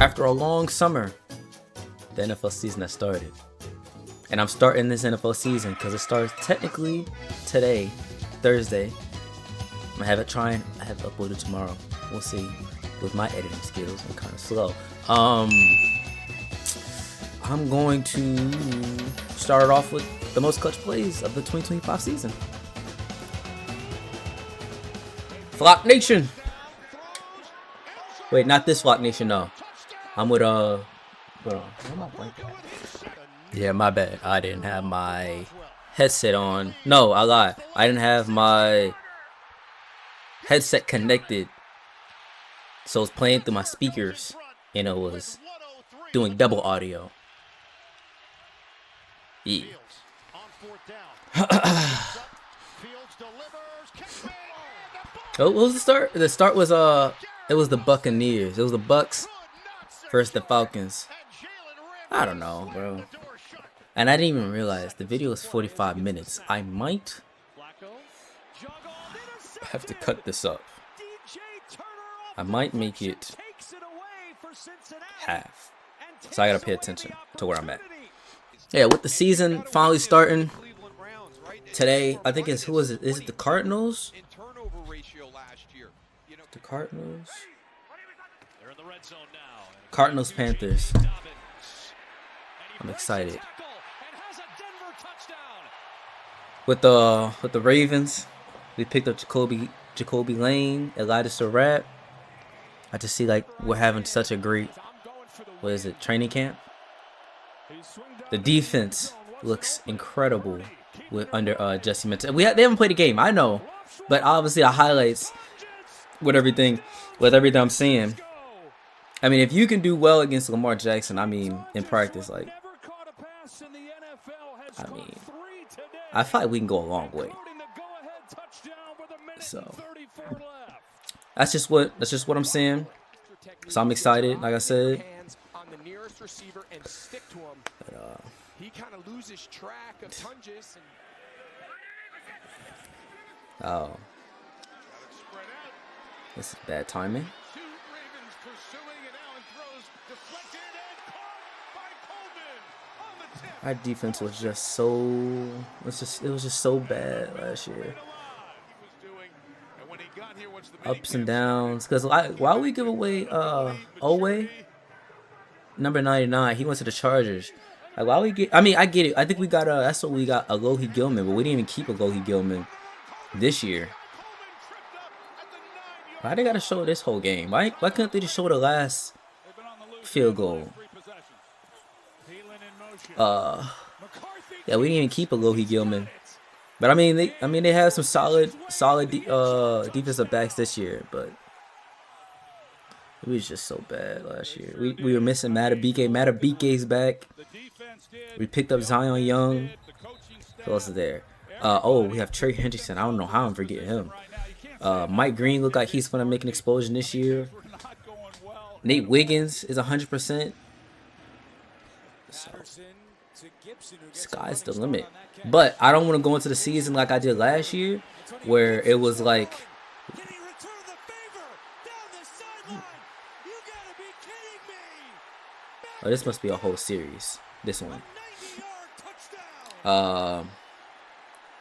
After a long summer, the NFL season has started. And I'm starting this NFL season because it starts technically today, Thursday. I'm gonna have it uploaded tomorrow. We'll see. With my editing skills, I'm kind of slow. I'm going to start it off with the most clutch plays of the 2025 season. Flock Nation. Wait, not this Flock Nation, no. I'm with yeah, my bad. I didn't have my headset on. No, I lied. I didn't have my headset connected. So it's playing through my speakers and it was doing double audio. Yeah. What was the start? The start was it was the Buccaneers. It was the Bucks versus the Falcons. I don't know, bro. And I didn't even realize the video is 45 minutes. I might have to cut this up. I might make it half. So I gotta pay attention to where I'm at. Yeah, with the season finally starting today, I think it's, who is it? Is it the Cardinals? The Cardinals? Cardinals Panthers. I'm excited. With the Ravens, we picked up Jacoby Lane, Elijah Surratt. I just see like we're having such a great, what is it, training camp. The defense looks incredible with under Jesse Minter. They haven't played a game, I know, but obviously the highlights with everything I'm seeing. I mean, if you can do well against Lamar Jackson, I mean, in practice, like, I mean, I feel like we can go a long way. So that's just what I'm saying. So I'm excited, like I said. But, he kind of loses track of Tungus. Oh, this is bad timing. Our defense was just so it was just so bad last year. Ups and downs, because why we give away Owe, number 99, he went to the Chargers. Like, why we get, I mean, I get it. I think we got that's what we got, Alohi Gilman, but we didn't even keep Alohi Gilman this year. Why they gotta show this whole game? Why couldn't they just show the last field goal? Yeah, we didn't even keep Alohi Gilman. But I mean they have some solid defensive backs this year, but it was just so bad last year. We were missing Matabike. Matabike's back. We picked up Zion Young. Who else is there? Oh, we have Trey Hendrickson. I don't know how I'm forgetting him. Mike Green looked like he's gonna make an explosion this year. Nate Wiggins is 100%. So, sky's the limit. But I don't want to go into the season like I did last year, where it was like, oh, this must be a whole series. This one.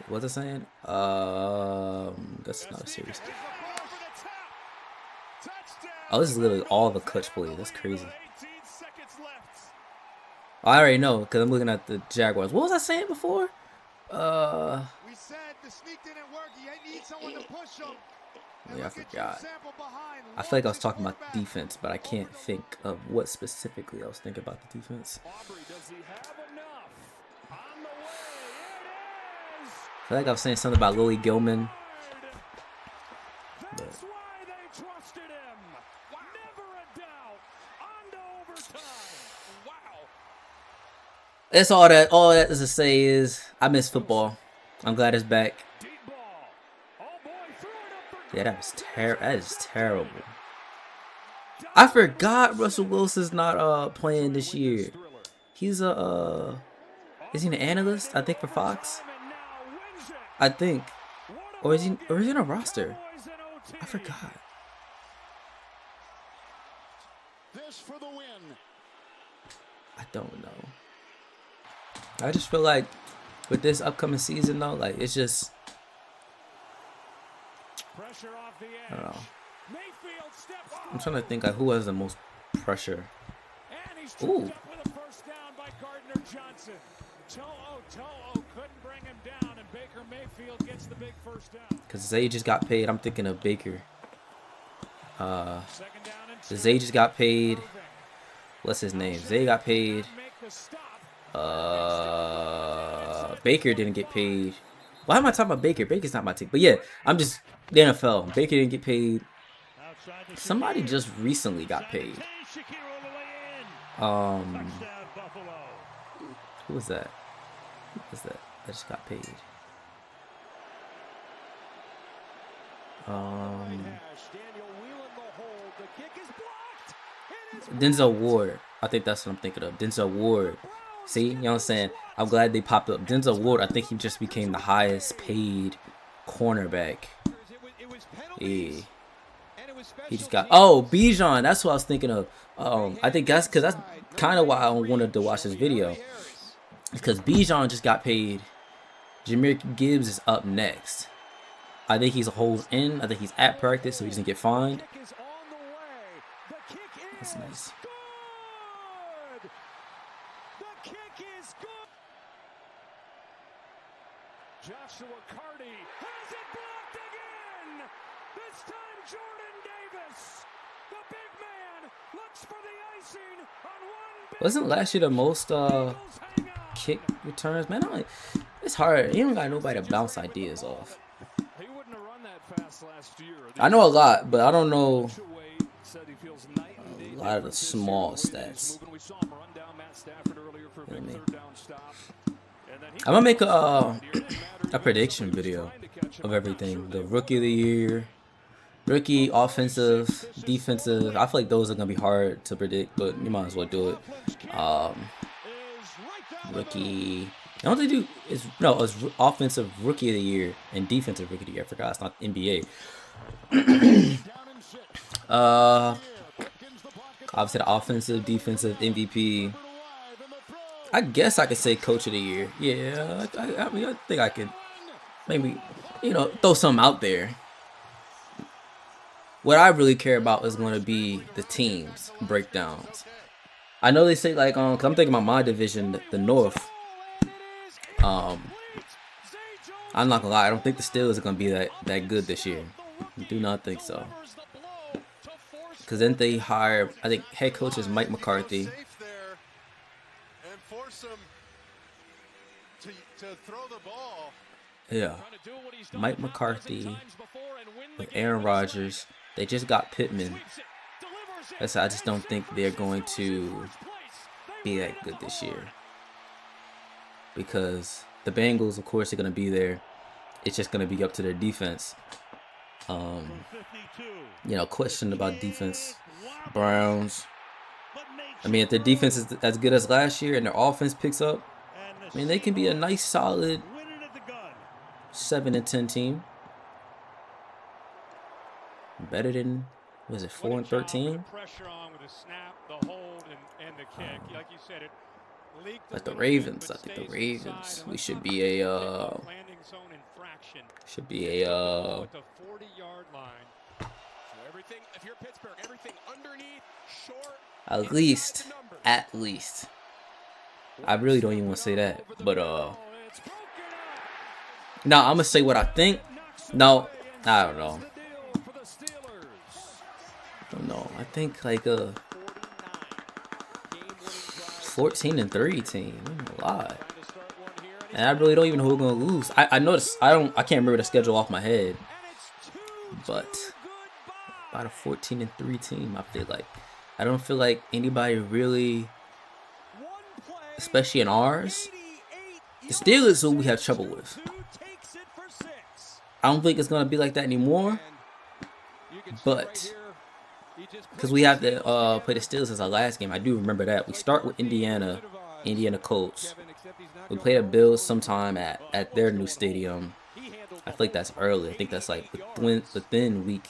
What's it saying? That's not a series. Oh, this is literally all the clutch plays. That's crazy. I already know because I'm looking at the Jaguars. What was I saying before? We said the sneak didn't work. You need someone to push him. Yeah, I forgot. I feel like I was talking about the defense, but I can't think of what specifically I was thinking about the defense. I feel like I was saying something about Alohi Gilman. But that's all that is to say is I miss football. I'm glad it's back. Yeah, that is terrible. I forgot Russell Wilson's not playing this year. He's is he an analyst? I think for Fox. I think, or is he in a roster? I forgot. I don't know. I just feel like with this upcoming season though, like it's just I don't know. I'm trying to think like who has the most pressure. Ooh. Because Zay just got paid. I'm thinking of Baker. Zay just got paid. What's his name? Zay got paid. Baker didn't get paid. Why am I talking about Baker? Baker's not my team. But yeah, I'm just the NFL. Baker didn't get paid. Somebody just recently got paid. Who was that? Who was that? That just got paid. Denzel Ward. I think that's what I'm thinking of. Denzel Ward. See, you know what I'm saying? I'm glad they popped up. Denzel Ward, I think he just became the highest paid cornerback. Yeah. He just got Bijan. That's what I was thinking of. I think that's because that's kind of why I wanted to watch this video. Because Bijan just got paid. Jahmyr Gibbs is up next. I think he's a hold in. I think he's at practice, so he doesn't get fined. That's nice. Joshua Carty has it blocked again. This time Jordan Davis, the big man, looks for the icing on one. Wasn't last year the most kick returns? Man, it's hard. You don't got nobody to bounce ideas off. He wouldn't have run that fast last year. I know a lot, but I don't know a lot of the small stats. I'm gonna make a prediction video of everything. The rookie of the year, rookie, offensive, defensive. I feel like those are gonna be hard to predict, but you might as well do it. Rookie. I don't think it's offensive rookie of the year and defensive rookie of the year. I forgot it's not NBA. Obviously the offensive, defensive MVP. I guess I could say coach of the year. Yeah, I mean, I think I could maybe, throw something out there. What I really care about is going to be the teams breakdowns. I know they say like, cause I'm thinking about my division, the North. I'm not gonna lie, I don't think the Steelers are gonna be that good this year. I do not think so. Cause then they hire, I think head coach is Mike McCarthy. Yeah, Mike McCarthy with Aaron Rodgers. They just got Pittman. I just don't think they're going to be that good this year. Because the Bengals, of course, are going to be there. It's just going to be up to their defense. Question about defense. Browns. I mean, if their defense is as good as last year and their offense picks up, I mean, they can be a nice, solid 7-10 team. Better than, was it 4-13? Like the Ravens, I think the Ravens. We should be at least. I really don't even want to say that, but no, I'm gonna say what I think. No, I don't know. I think like 14-3 team. A lot. And I really don't even know who's gonna lose. I noticed I can't remember the schedule off my head. But about a 14-3 team, I don't feel like anybody really, especially in ours. The Steelers is who we have trouble with. I don't think it's gonna be like that anymore. But because we have to play the Steelers as our last game. I do remember that. We start with Indiana Colts. We play the Bills sometime at their new stadium. I feel like that's early. I think that's like within week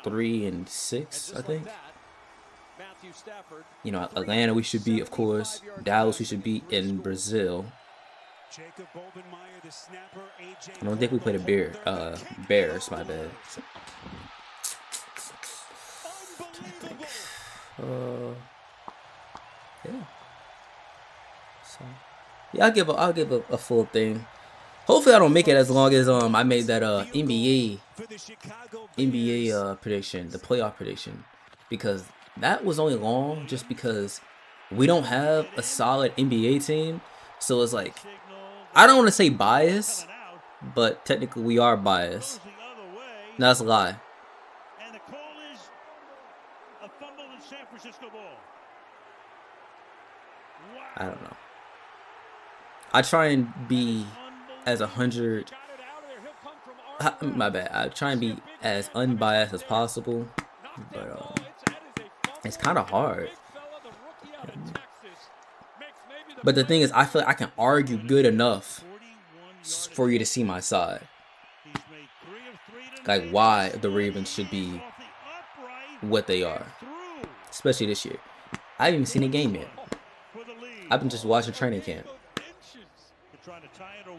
3 and 6, I think. You know, Atlanta we should beat, of course. Dallas we should beat, in Brazil. I don't think we played the Bears, my bad. Yeah. So yeah, I'll give a full thing. Hopefully I don't make it as long as I made that NBA prediction, the playoff prediction, because that was only long just because we don't have a solid NBA team. So it's like, I don't want to say bias, but technically we are biased. No, that's a lie. And the call is a fumble in San Francisco ball. Wow. I don't know. I try and be as 100. My bad. I try and be as unbiased as possible, but it's kind of hard. But the thing is, I feel like I can argue good enough for you to see my side. Like why the Ravens should be what they are, especially this year. I haven't even seen a game yet. I've been just watching training camp.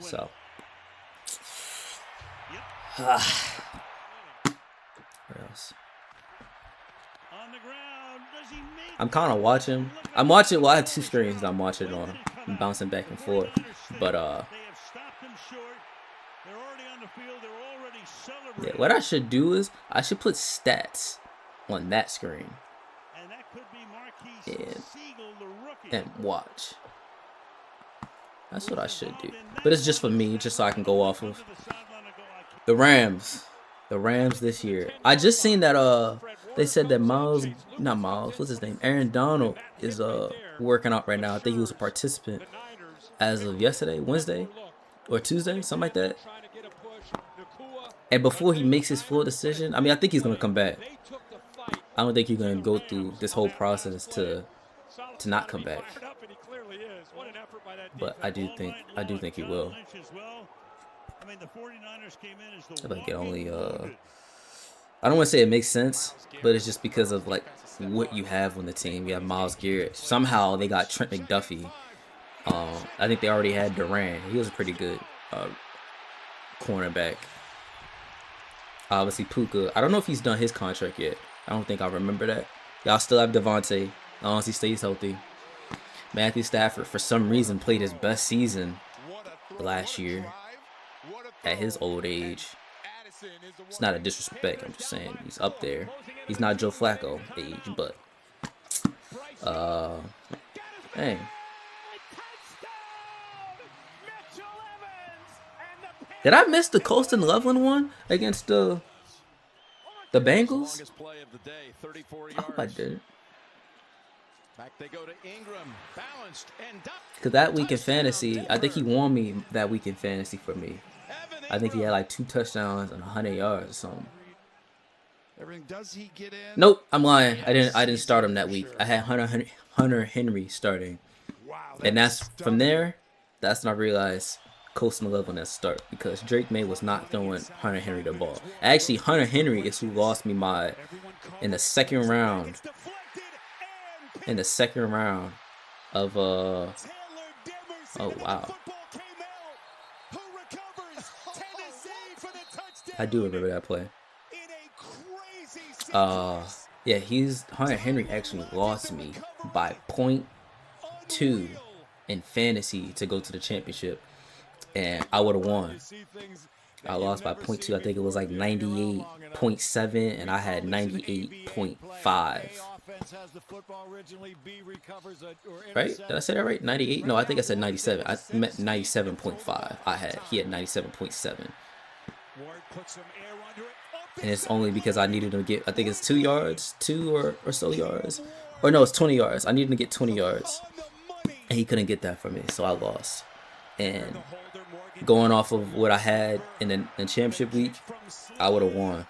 So. What else? I'm kind of watching. I'm watching. Well, I have two screens I'm watching on. I'm bouncing back and forth. But yeah, what I should do is I should put stats on that screen and watch. That's what I should do. But it's just for me, just so I can go off of the Rams. The Rams this year. I just seen that they said that what's his name? Aaron Donald is working out right now. I think he was a participant as of yesterday, Wednesday or Tuesday, something like that. And before he makes his full decision, I mean, I think he's gonna come back. I don't think he's gonna go through this whole process to not come back. But I do think he will. I think it only I don't want to say it makes sense, but it's just because of like what you have on the team. You have Myles Garrett. Somehow they got Trent McDuffie. I think they already had Durant. He was a pretty good cornerback. Obviously Puka. I don't know if he's done his contract yet. I don't think I remember that. Y'all still have Devontae, as long as he stays healthy. Matthew Stafford, for some reason, played his best season last year at his old age. It's not a disrespect. I'm just saying he's up there. He's not Joe Flacco age, but hey. Did I miss the Colston Loveland one against the Bengals? I hope I did. Because that week in fantasy, I think he won me that week in fantasy for me. I think he had like 2 touchdowns and 100 yards or something. Nope, I'm lying. I didn't start him that week. I had Hunter Henry starting, and that's from there. That's when I realized Colston Loveland at start, because Drake May was not throwing Hunter Henry the ball. Actually, Hunter Henry is who lost me in the second round. In the second round of oh wow. I do remember that play. Yeah, Hunter Henry actually lost me by 0.2 in fantasy to go to the championship, and I would have won. I lost by 0.2. I think it was like 98.7, and I had 98.5. Right? Did I say that right? 98? No, I think I said 97. I meant 97.5. He had 97.7. And it's only because I needed to get, I think it's 2 yards, 2 or so yards. Or no, it's 20 yards. I needed to get 20 yards. And he couldn't get that for me, so I lost. And going off of what I had in the championship week, I would have won.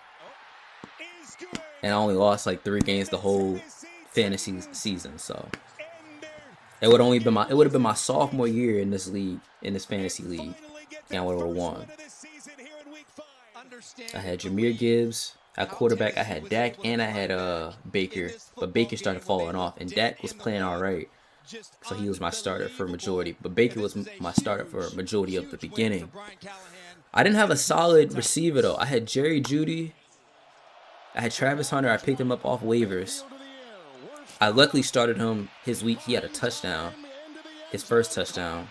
And I only lost like 3 games the whole fantasy season, so it would have been my sophomore year in this league, in this fantasy league, and I would have won. I had Jahmyr Gibbs. At quarterback, I had Dak and I had Baker, but Baker started falling off, and Dak was playing all right, so he was my starter for majority. But Baker was my starter for majority of the beginning. I didn't have a solid receiver though. I had Jerry Jeudy. I had Travis Hunter. I picked him up off waivers. I luckily started him his week. He had a touchdown, his first touchdown,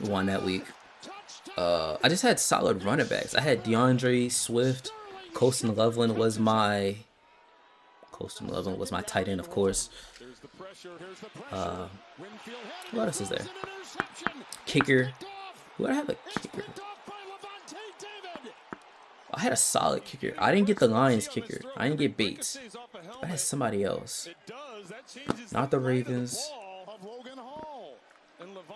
won that week. I just had solid running backs. I had DeAndre Swift. Colston Loveland was my tight end, of course. What else is there? Kicker. Who did I have a kicker? I had a solid kicker. I didn't get the Lions kicker. I didn't get Bates. I had somebody else. Not the Ravens.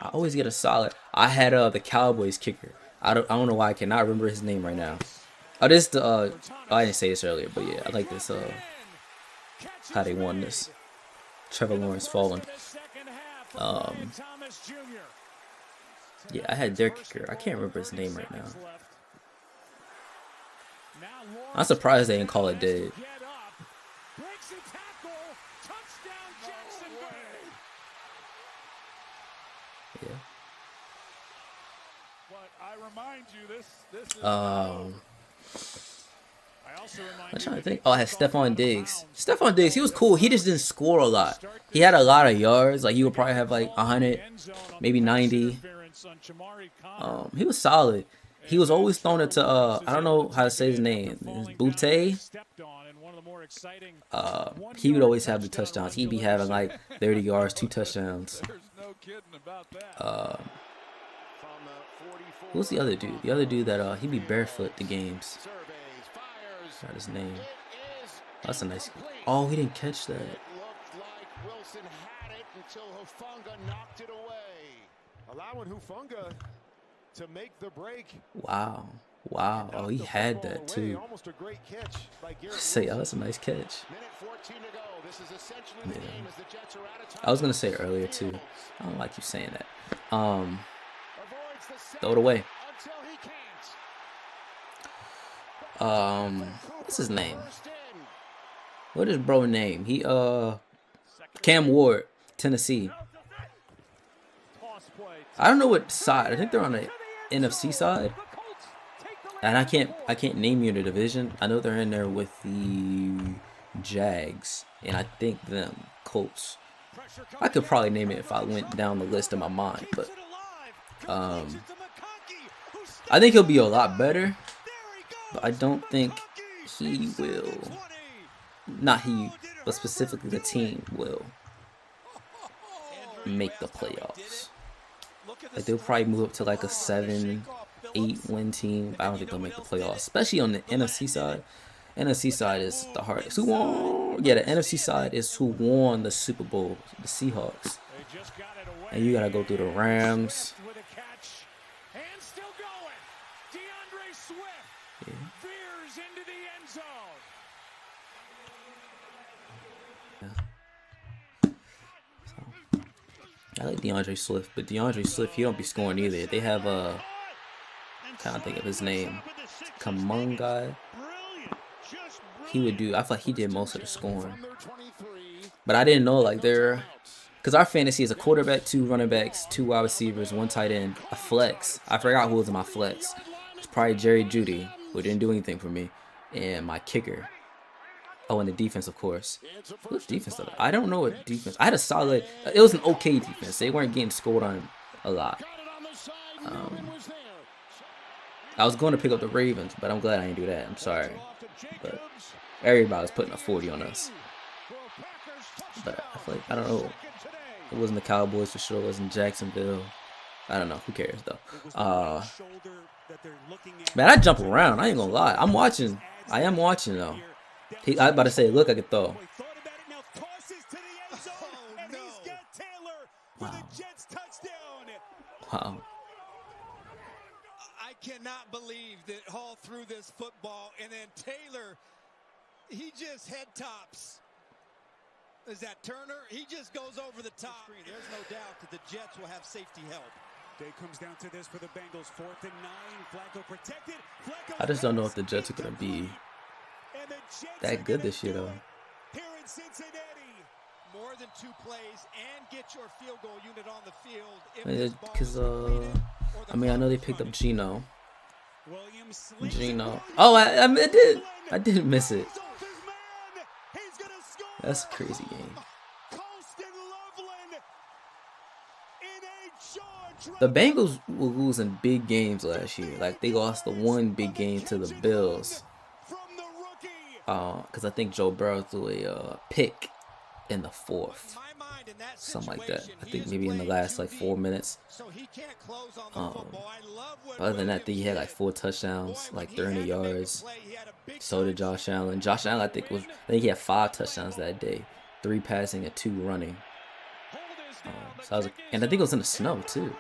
I always get a solid. I had the Cowboys kicker. I don't know why I cannot remember his name right now. Oh, this I didn't say this earlier, but yeah, I like this. How they won this. Trevor Lawrence falling. Yeah, I had their kicker. I can't remember his name right now. I'm surprised they didn't call it dead. Yeah. I'm trying to think. Oh, I had Stephon Diggs. Stephon Diggs, he was cool. He just didn't score a lot. He had a lot of yards. Like, he would probably have like 100, maybe 90. He was solid. He was always throwing it to, I don't know how to say his name. Butte. He would always have the touchdowns. He'd be having like 30 yards, 2 touchdowns. Who's the other dude? The other dude that, he'd be barefoot the games. Forgot his name. That's a nice. Oh, he didn't catch that. Wow. Wow. Oh, he had that too. Say, oh, that's a nice catch. Yeah. I was gonna say it earlier too. I don't like you saying that. Throw it away. What's his name? What is bro name? He Cam Ward, Tennessee. I don't know what side. I think they're on the NFC side. And I can't name you the division. I know they're in there with the Jags, and I think them Colts. I could probably name it if I went down the list in my mind, but I think he'll be a lot better. But I don't think he will. Not he, but specifically the team will make the playoffs. Like, they'll probably move up to like a 7-8 win team. I don't think they'll make the playoffs, especially on the NFC side. NFC side is the hardest. Who won? Yeah, the NFC side is who won the Super Bowl, the Seahawks. And you gotta go through the Rams. Yeah. I like DeAndre Swift, but DeAndre Swift, he don't be scoring either. They have can't think of his name, Kamunga. He would do. I feel like he did most of the scoring, but I didn't know like because our fantasy is a quarterback, 2 running backs, 2 wide receivers, 1 tight end, a flex. I forgot who was in my flex. It's probably Jerry Jeudy, who didn't do anything for me, and my kicker. Oh, and the defense, of course. What defense? I don't know what defense. I had a solid. It was an okay defense. They weren't getting scored on a lot. I was going to pick up the Ravens, but I'm glad I didn't do that. I'm sorry, but everybody was putting a 40 on us. But I feel like, I don't know. It wasn't the Cowboys for sure. It wasn't Jacksonville. I don't know. Who cares though? Man, I jump around. I ain't gonna lie. I'm watching. I am watching though. I was about to say, look, I could throw. Wow. Wow. I cannot believe that Hall threw this football, and then Taylor, he just head tops. Is that Turner? He just goes over the top. There's no doubt that the Jets will have safety help. Day comes down to this for the Bengals. 4th and 9. Flacco protected. I just don't know if the Jets are gonna be that good this year though. Here in Cincinnati. More than 2 plays and get your field goal unit on the field. Because I mean, I know they picked up Geno. Oh, I did miss it. That's a crazy game. The Bengals were losing big games last year. Like, they lost the one big game to the Bills. Because I think Joe Burrow threw a pick in the 4th. Something like that. I think maybe in the last like 4 minutes. Other than that, he had like 4 touchdowns, like 300 yards. So did Josh Allen. Josh Allen, I think he had 5 touchdowns that day, 3 passing and 2 running. And I think it was in the snow too.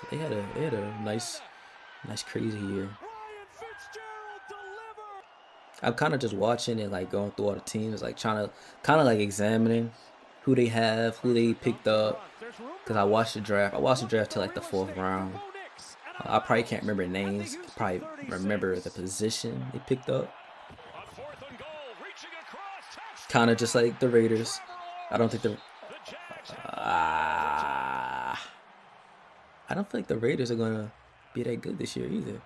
So they had a nice crazy year. I'm kind of just watching and like going through all the teams, like trying to kind of like examining who they have, who they picked up. Cause I watched the draft. I watched the draft till like the 4th round. I probably can't remember names. Probably remember the position they picked up. Kind of just like the Raiders. I don't think I don't feel like the Raiders are gonna be that good this year either.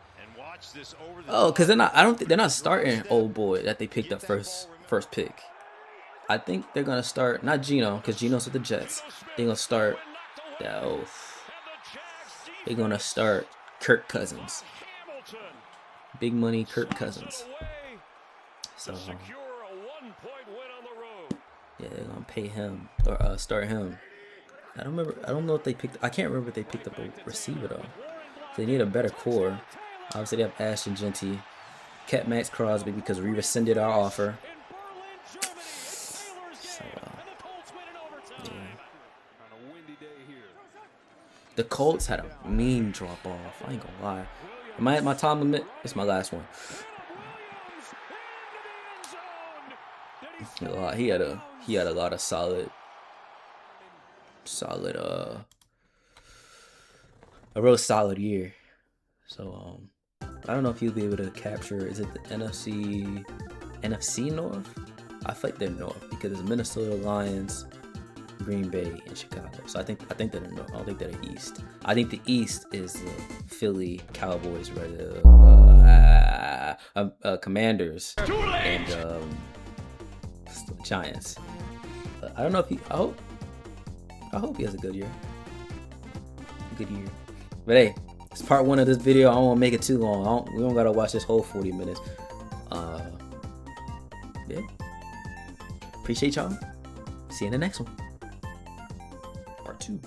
Oh, cause they're not. I don't think they're not starting old boy that they picked up first pick. I think they're gonna start not Geno, cause Geno's with the Jets. They're gonna start. They're gonna start Kirk Cousins. Big money Kirk Cousins. So yeah, they're gonna pay him or start him. I don't know if they picked. I can't remember if they picked up a receiver though. So they need a better core. Obviously, they have Ashton Genty, kept Max Crosby because we rescinded our offer. So, yeah. The Colts had a mean drop off. I ain't gonna lie. Am I at my time limit? It's my last one. He had a lot of solid, a real solid year. So I don't know if he'll be able to capture. Is it the NFC North? I feel like they're North because it's Minnesota Lions, Green Bay, and Chicago. So I think they're the North. I don't think they're the East. I think the East is the Philly, Cowboys, Commanders, and Giants. I don't know if I hope he has a good year. But hey, it's part 1 of this video. I don't want to make it too long. We don't gotta watch this whole 40 minutes. Yeah. Appreciate y'all. See you in the next one. Part 2.